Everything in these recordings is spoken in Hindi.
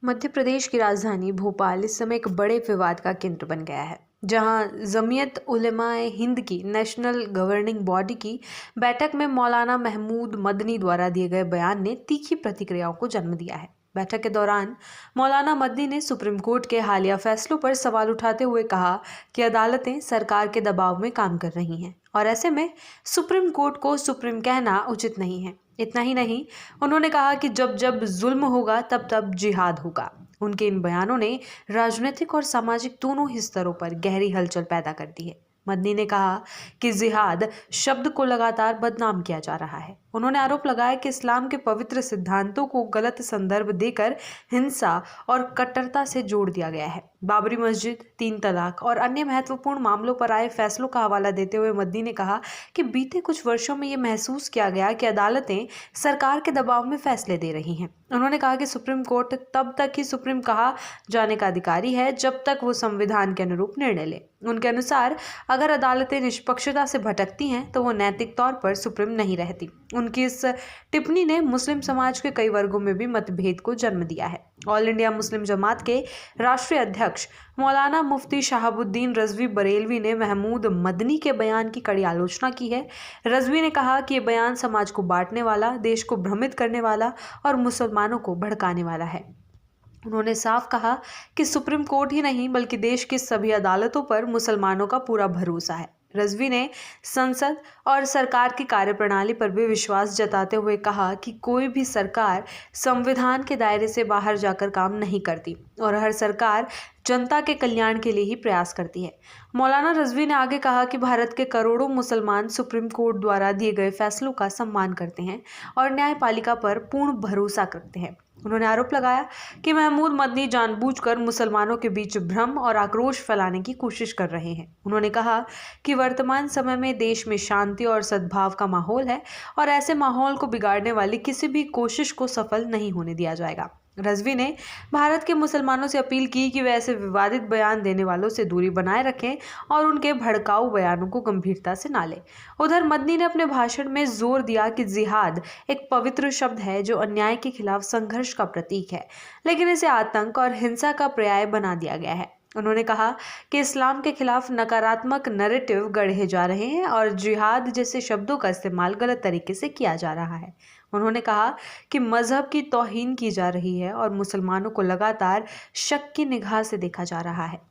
मध्य प्रदेश की राजधानी भोपाल इस समय एक बड़े विवाद का केंद्र बन गया है, जहां जमीयत उलेमाए हिंद की नेशनल गवर्निंग बॉडी की बैठक में मौलाना महमूद मदनी द्वारा दिए गए बयान ने तीखी प्रतिक्रियाओं को जन्म दिया है। बैठक के दौरान मौलाना मदनी ने सुप्रीम कोर्ट के हालिया फैसलों पर सवाल उठाते हुए कहा कि अदालतें सरकार के दबाव में काम कर रही हैं और ऐसे में सुप्रीम कोर्ट को सुप्रीम कहना उचित नहीं है। इतना ही नहीं, उन्होंने कहा कि जब जब जुल्म होगा तब तब जिहाद होगा। उनके इन बयानों ने राजनीतिक और सामाजिक दोनों ही स्तरों पर गहरी हलचल पैदा कर दी है। मदनी ने कहा कि जिहाद शब्द को लगातार बदनाम किया जा रहा है। उन्होंने आरोप लगाया कि इस्लाम के पवित्र सिद्धांतों को गलत संदर्भ देकर हिंसा और कट्टरता से जोड़ दिया गया है। बाबरी मस्जिद, 3 तलाक और अन्य महत्वपूर्ण मामलों पर आए फैसलों का हवाला देते हुए मदनी ने कहा कि बीते कुछ वर्षों में ये महसूस किया गया कि अदालतें सरकार के दबाव में फैसले दे रही हैं। उन्होंने कहा कि सुप्रीम कोर्ट तब तक ही सुप्रीम कहा जाने का अधिकारी है जब तक वो संविधान के अनुरूप निर्णय ले। उनके अनुसार अगर अदालतें निष्पक्षता से भटकती हैं तो वो नैतिक तौर पर सुप्रीम नहीं रहती। उनकी इस टिप्पणी ने मुस्लिम समाज के कई वर्गों में भी मतभेद को जन्म दिया है। ऑल इंडिया मुस्लिम जमात के राष्ट्रीय अध्यक्ष मौलाना मुफ्ती शहाबुद्दीन रजवी बरेलवी ने महमूद मदनी के बयान की कड़ी आलोचना की है। रजवी ने कहा कि ये बयान समाज को बांटने वाला, देश को भ्रमित करने वाला और मुसलमानों को भड़काने वाला है। उन्होंने साफ कहा कि सुप्रीम कोर्ट ही नहीं बल्कि देश की सभी अदालतों पर मुसलमानों का पूरा भरोसा है। रजवी ने संसद और सरकार की कार्यप्रणाली पर भी विश्वास जताते हुए कहा कि कोई भी सरकार संविधान के दायरे से बाहर जाकर काम नहीं करती और हर सरकार जनता के कल्याण के लिए ही प्रयास करती है। मौलाना रजवी ने आगे कहा कि भारत के करोड़ों मुसलमान सुप्रीम कोर्ट द्वारा दिए गए फैसलों का सम्मान करते हैं और न्यायपालिका पर पूर्ण भरोसा करते हैं। उन्होंने आरोप लगाया कि महमूद मदनी जानबूझकर मुसलमानों के बीच भ्रम और आक्रोश फैलाने की कोशिश कर रहे हैं। उन्होंने कहा कि वर्तमान समय में देश में शांति और सद्भाव का माहौल है और ऐसे माहौल को बिगाड़ने वाली किसी भी कोशिश को सफल नहीं होने दिया जाएगा। रजवी ने भारत के मुसलमानों से अपील की कि वे ऐसे विवादित बयान देने वालों से दूरी बनाए रखें और उनके भड़काऊ बयानों को गंभीरता से ना लें। उधर मदनी ने अपने भाषण में जोर दिया कि जिहाद एक पवित्र शब्द है जो अन्याय के खिलाफ संघर्ष का प्रतीक है, लेकिन इसे आतंक और हिंसा का पर्याय बना दिया गया है। उन्होंने कहा कि इस्लाम के खिलाफ नकारात्मक नैरेटिव गढ़े जा रहे हैं और जिहाद जैसे शब्दों का इस्तेमाल गलत तरीके से किया जा रहा है। उन्होंने कहा कि मजहब की तौहीन की जा रही है और मुसलमानों को लगातार शक की निगाह से देखा जा रहा है।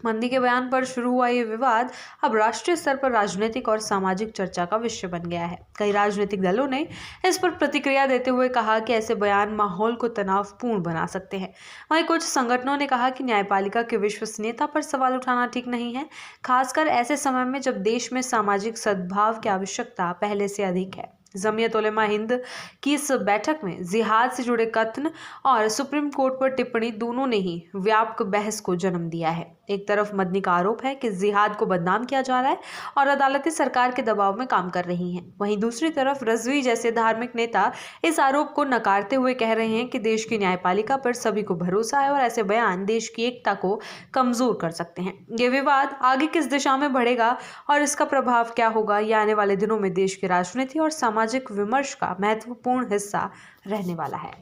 मदनी के बयान पर शुरू हुआ ये विवाद अब राष्ट्रीय स्तर पर राजनीतिक और सामाजिक चर्चा का विषय बन गया है। कई राजनीतिक दलों ने इस पर प्रतिक्रिया देते हुए कहा कि ऐसे बयान माहौल को तनावपूर्ण बना सकते हैं। वहीं कुछ संगठनों ने कहा कि न्यायपालिका की विश्वसनीयता पर सवाल उठाना ठीक नहीं है, खासकर ऐसे समय में जब देश में सामाजिक सद्भाव की आवश्यकता पहले से अधिक है। जमीयत उलेमा हिंद की इस बैठक में जिहाद से जुड़े कथन और सुप्रीम कोर्ट पर टिप्पणी दोनों ने ही व्यापक बहस को जन्म दिया है। एक तरफ मदनी का आरोप है कि जिहाद को बदनाम किया जा रहा है और अदालतें सरकार के दबाव में काम कर रही हैं। वहीं दूसरी तरफ रजवी जैसे धार्मिक नेता इस आरोप को नकारते हुए कह रहे हैं कि देश की न्यायपालिका पर सभी को भरोसा है और ऐसे बयान देश की एकता को कमजोर कर सकते हैं। ये विवाद आगे किस दिशा में बढ़ेगा और इसका प्रभाव क्या होगा, यह आने वाले दिनों में देश की राजनीति और सामाजिक विमर्श का महत्वपूर्ण हिस्सा रहने वाला है।